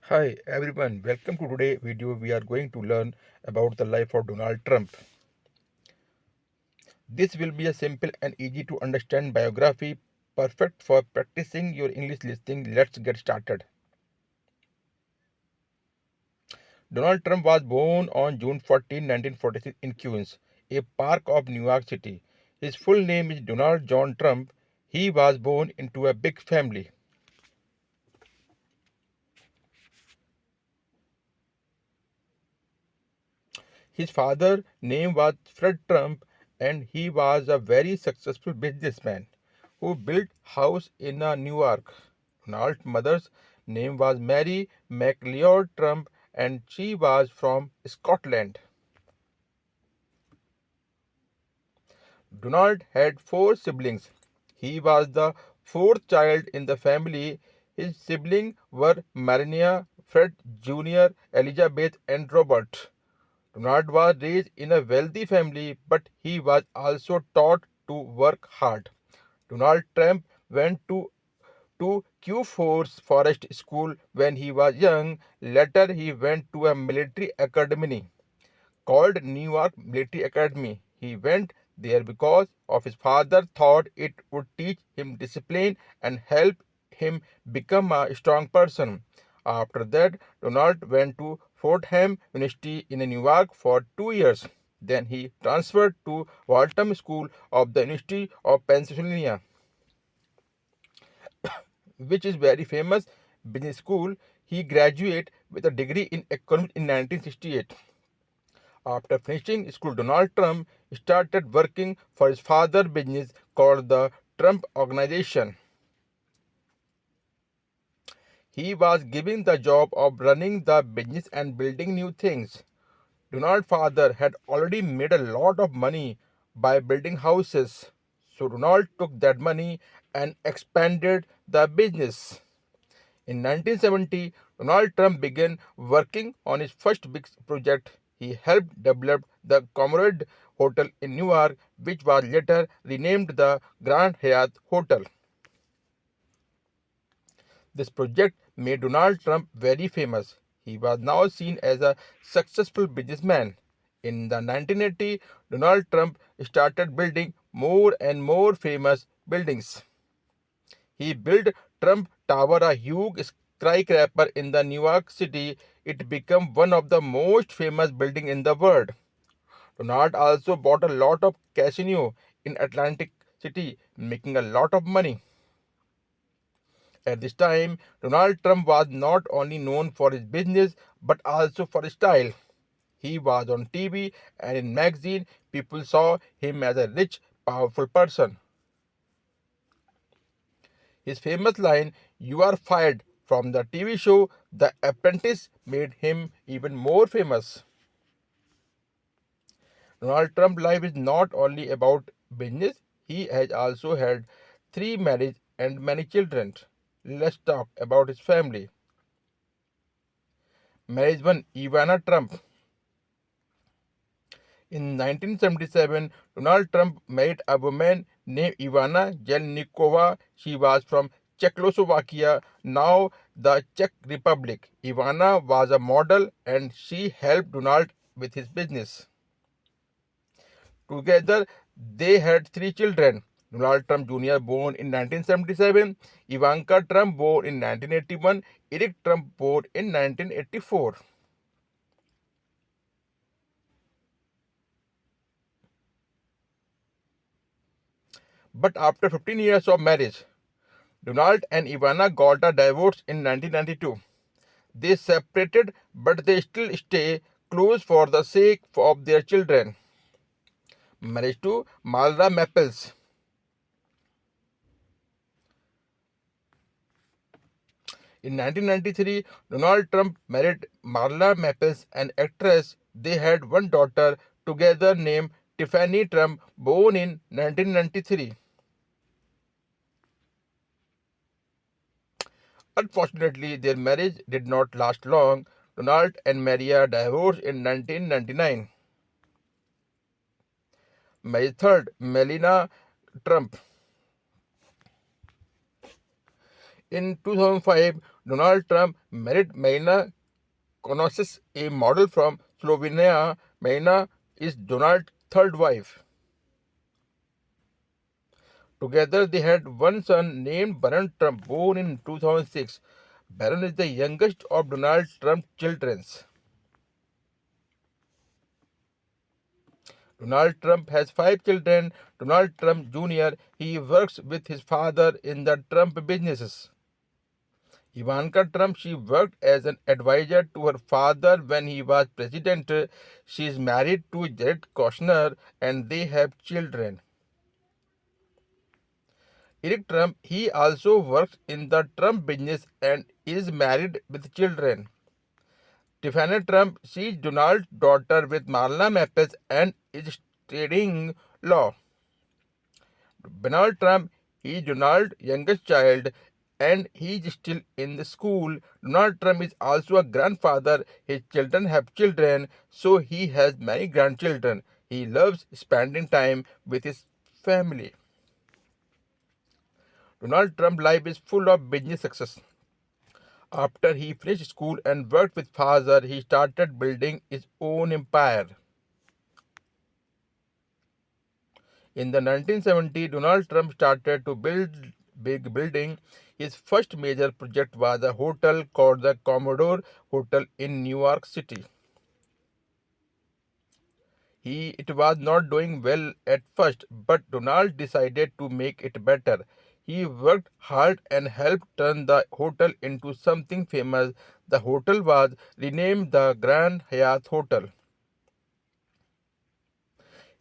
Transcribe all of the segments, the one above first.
Hi everyone, welcome to today's video. We are going to learn about the life of Donald Trump. This will be a simple and easy to understand biography, perfect for practicing your English listening. Let's get started. Donald Trump was born on June 14, 1946 in Queens, a park of New York City. His full name is Donald John Trump. He was born into a big family. His father's name was Fred Trump, and he was a very successful businessman who built house in New York. Donald's mother's name was Mary McLeod Trump, and she was from Scotland. Donald had four siblings. He was the fourth child in the family. His siblings were Marina, Fred Jr., Elizabeth, and Robert. Donald was raised in a wealthy family, but he was also taught to work hard. Donald Trump went to Q4's Forest School when he was young. Later, he went to a military academy called New York Military Academy. He went there because of his father thought it would teach him discipline and help him become a strong person. After that, Donald went to Fordham University in New York for 2 years. Then he transferred to Waltham School of the University of Pennsylvania, which is very famous business school. He graduated with a degree in economics in 1968. After finishing school, Donald Trump started working for his father's business called the Trump Organization. He was given the job of running the business and building new things. Donald's father had already made a lot of money by building houses, so Donald took that money and expanded the business. In 1970, Donald Trump began working on his first big project. He helped develop the Comrade Hotel in New York, which was later renamed the Grand Hyatt Hotel. This project made Donald Trump very famous. He was now seen as a successful businessman. In the 1980, Donald Trump started building more and more famous buildings. He built Trump Tower, a huge skyscraper in the New York City. It became one of the most famous buildings in the world. Donald also bought a lot of casino in Atlantic City, making a lot of money. At this time, Donald Trump was not only known for his business but also for his style. He was on TV and in magazines. People saw him as a rich, powerful person. His famous line, "You are fired," from the TV show The Apprentice made him even more famous. Donald Trump's life is not only about business, he has also had three marriages and many children. Let's talk about his family. Marriage 1, Ivana Trump. In 1977, Donald Trump married a woman named Ivana Jelnikova. She was from Czechoslovakia, now the Czech Republic. Ivana was a model and she helped Donald with his business. Together, they had three children. Donald Trump Jr. born in 1977, Ivanka Trump born in 1981, Eric Trump born in 1984. But after 15 years of marriage, Donald and Ivana got a divorce in 1992. They separated, but they still stay close for the sake of their children. Marriage to Malra Maples. In 1993, Donald Trump married Marla Maples, an actress. They had one daughter together named Tiffany Trump, born in 1993. Unfortunately, their marriage did not last long. Donald and Maria divorced in 1999. Marriage third, Melania Trump. In 2005, Donald Trump married Melania Konosis, a model from Slovenia. Melania is Donald's third wife. Together, they had one son named Barron Trump, born in 2006. Barron is the youngest of Donald Trump's children. Donald Trump has five children. Donald Trump Jr. He works with his father in the Trump businesses. Ivanka Trump, she worked as an advisor to her father when he was president. She is married to Jared Kushner and they have children. Eric Trump, he also works in the Trump business and is married with children. Tiffany Trump, she is Donald's daughter with Marla Maples and is studying law. Donald Trump, he is Donald's youngest child and he is still in the school. Donald Trump is also a grandfather. His children have children, so he has many grandchildren. He loves spending time with his family. Donald Trump's life is full of business success. After he finished school and worked with father, he started building his own empire. In the 1970s, Donald Trump started to build big building. His first major project was a hotel called the Commodore Hotel in New York City. It was not doing well at first, but Donald decided to make it better. He worked hard and helped turn the hotel into something famous. The hotel was renamed the Grand Hyatt Hotel.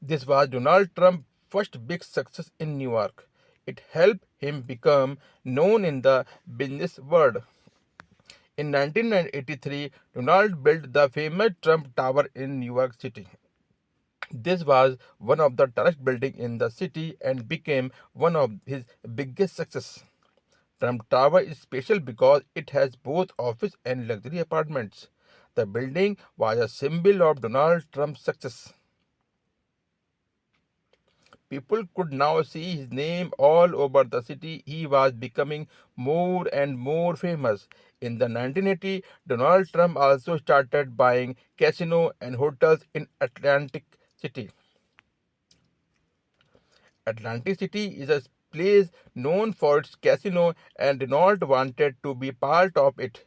This was Donald Trump's first big success in New York. It helped him become known in the business world. In 1983, Donald built the famous Trump Tower in New York City. This was one of the tallest buildings in the city and became one of his biggest successes. Trump Tower is special because it has both office and luxury apartments. The building was a symbol of Donald Trump's success. People could now see his name all over the city. He was becoming more and more famous. In the 1980s, Donald Trump also started buying casinos and hotels in Atlantic City. Atlantic City is a place known for its casino and Donald wanted to be part of it.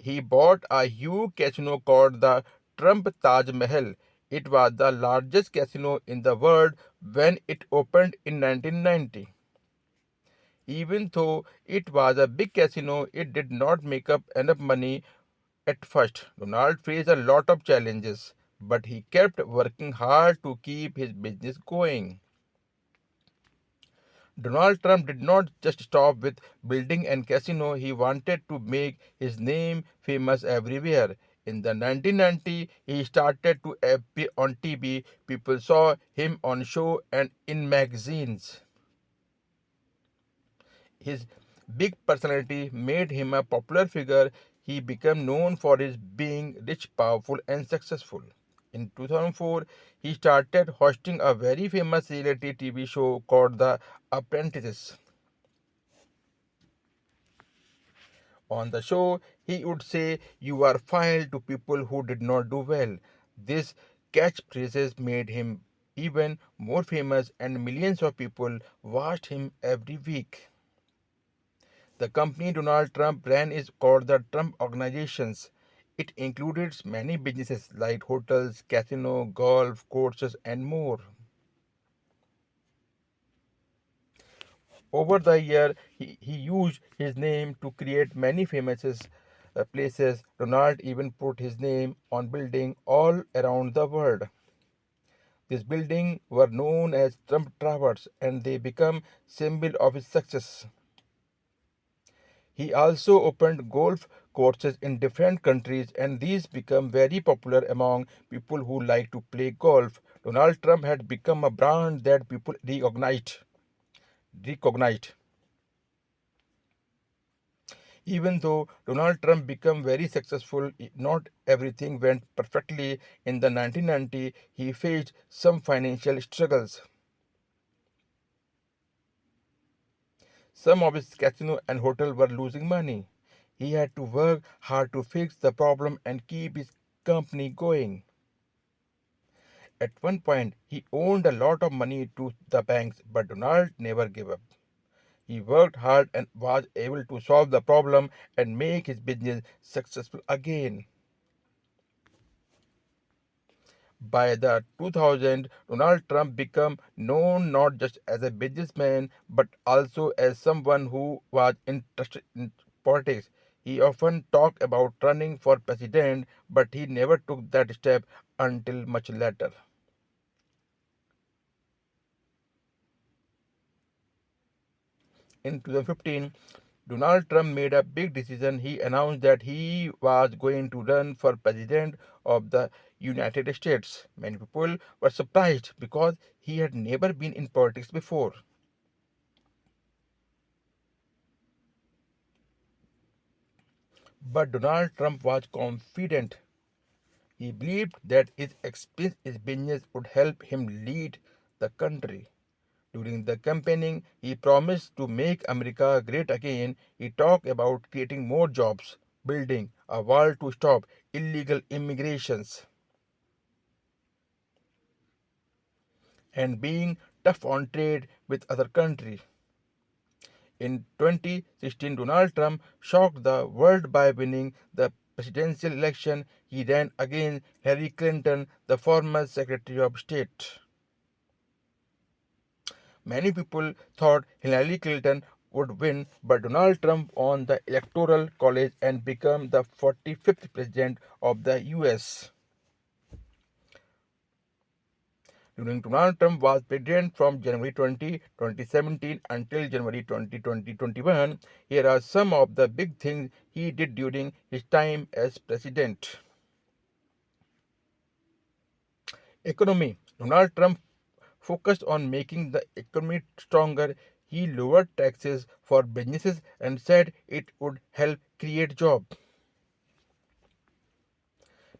He bought a huge casino called the Trump Taj Mahal. It was the largest casino in the world when it opened in 1990. Even though it was a big casino, it did not make up enough money at first. Donald faced a lot of challenges, but he kept working hard to keep his business going. Donald Trump did not just stop with building an casino, he wanted to make his name famous everywhere. In the 1990s, he started to appear on TV. People saw him on show and in magazines. His big personality made him a popular figure. He became known for his being rich, powerful, and successful. In 2004, he started hosting a very famous reality TV show called The Apprentices. On the show, he would say, "You are fired," to people who did not do well. This catchphrases made him even more famous, and millions of people watched him every week. The company Donald Trump ran is called the Trump Organizations. It included many businesses like hotels, casino, golf courses, and more. Over the year, he used his name to create many famous places. Donald even put his name on buildings all around the world. These buildings were known as Trump Towers and they became symbol of his success. He also opened golf courses in different countries and these became very popular among people who like to play golf. Donald Trump had become a brand that people recognized. Even though Donald Trump became very successful, not everything went perfectly. In the 1990s, he faced some financial struggles. Some of his casinos and hotels were losing money. He had to work hard to fix the problem and keep his company going. At one point, he owed a lot of money to the banks, but Donald never gave up. He worked hard and was able to solve the problem and make his business successful again. By the 2000, Donald Trump became known not just as a businessman but also as someone who was interested in politics. He often talked about running for president, but he never took that step until much later. In 2015, Donald Trump made a big decision. He announced that he was going to run for president of the United States. Many people were surprised because he had never been in politics before. But Donald Trump was confident. He believed that his experience in business would help him lead the country. During the campaigning, he promised to make America great again. He talked about creating more jobs, building a wall to stop illegal immigrations, and being tough on trade with other countries. In 2016, Donald Trump shocked the world by winning the presidential election. He ran against Hillary Clinton, the former Secretary of State. Many people thought Hillary Clinton would win, but Donald Trump won the Electoral College and became the 45th President of the US. During Donald Trump was president from January 2017 until January 2021, here are some of the big things he did during his time as president. Economy. Donald Trump focused on making the economy stronger. He lowered taxes for businesses and said it would help create jobs.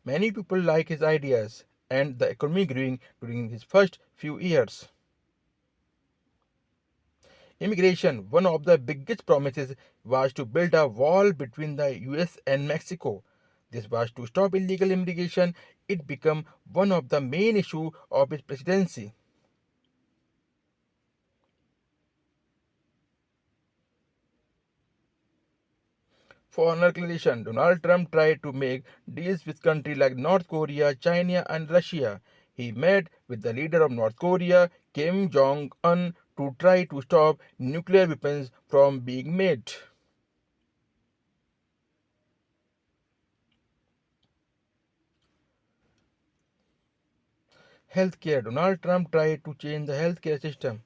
Many people like his ideas and the economy growing during his first few years. Immigration. One of the biggest promises was to build a wall between the US and Mexico. This was to stop illegal immigration. It became one of the main issues of his presidency. Foreign relations. Donald Trump tried to make deals with countries like North Korea, China, and Russia. He met with the leader of North Korea, Kim Jong un, to try to stop nuclear weapons from being made. Healthcare. Donald Trump tried to change the healthcare system.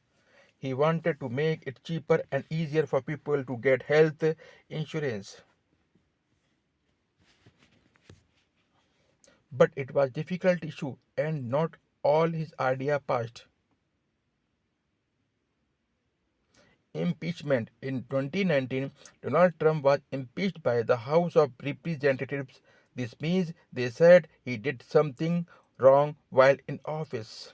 He wanted to make it cheaper and easier for people to get health insurance. But it was a difficult issue and not all his idea passed. Impeachment. In 2019, Donald Trump was impeached by the House of Representatives. This means they said he did something wrong while in office.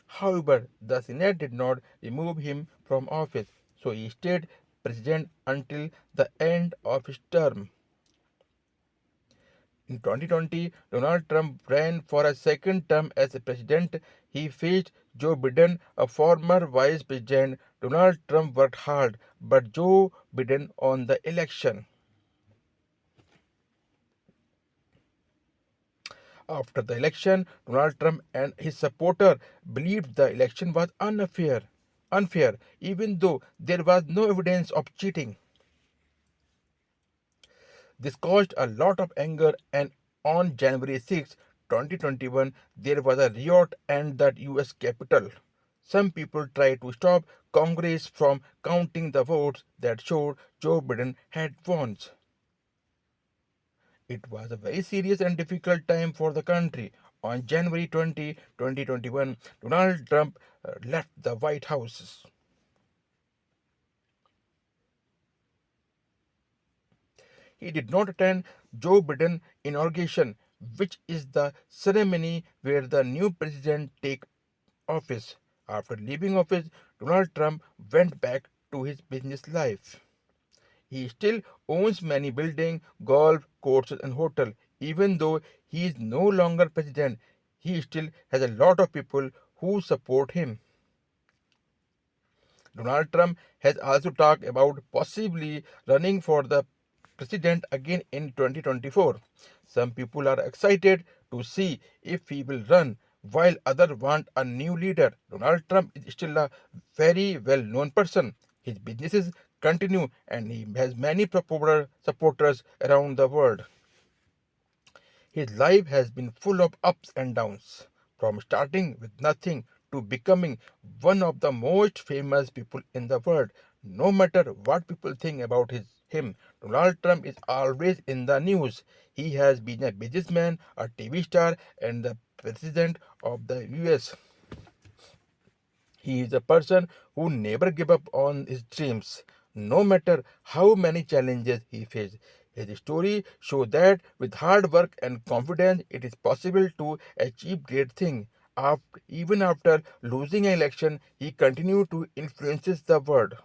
However, the Senate did not remove him from office, so he stayed president until the end of his term. In 2020, Donald Trump ran for a second term as president. He faced Joe Biden, a former vice president. Donald Trump worked hard, but Joe Biden won the election. After the election, Donald Trump and his supporters believed the election was unfair, even though there was no evidence of cheating. This caused a lot of anger, and on January 6, 2021, there was a riot at the US Capitol. Some people tried to stop Congress from counting the votes that showed Joe Biden had won. It was a very serious and difficult time for the country. On January 20, 2021, Donald Trump left the White House. He did not attend Joe Biden inauguration, which is the ceremony where the new president takes office. After leaving office, Donald Trump went back to his business life. He still owns many buildings, golf courses, and hotels. Even though he is no longer president, he still has a lot of people who support him. Donald Trump has also talked about possibly running for the president again in 2024. Some people are excited to see if he will run, while others want a new leader. Donald Trump is still a very well known person. His businesses continue and he has many supporters around the world. His life has been full of ups and downs, from starting with nothing to becoming one of the most famous people in the world. No matter what people think about him, Donald Trump is always in the news. He has been a businessman, a TV star, and the president of the US. He is a person who never gave up on his dreams, no matter how many challenges he faced. His story shows that with hard work and confidence, it is possible to achieve great things. Even after losing an election, he continued to influence the world.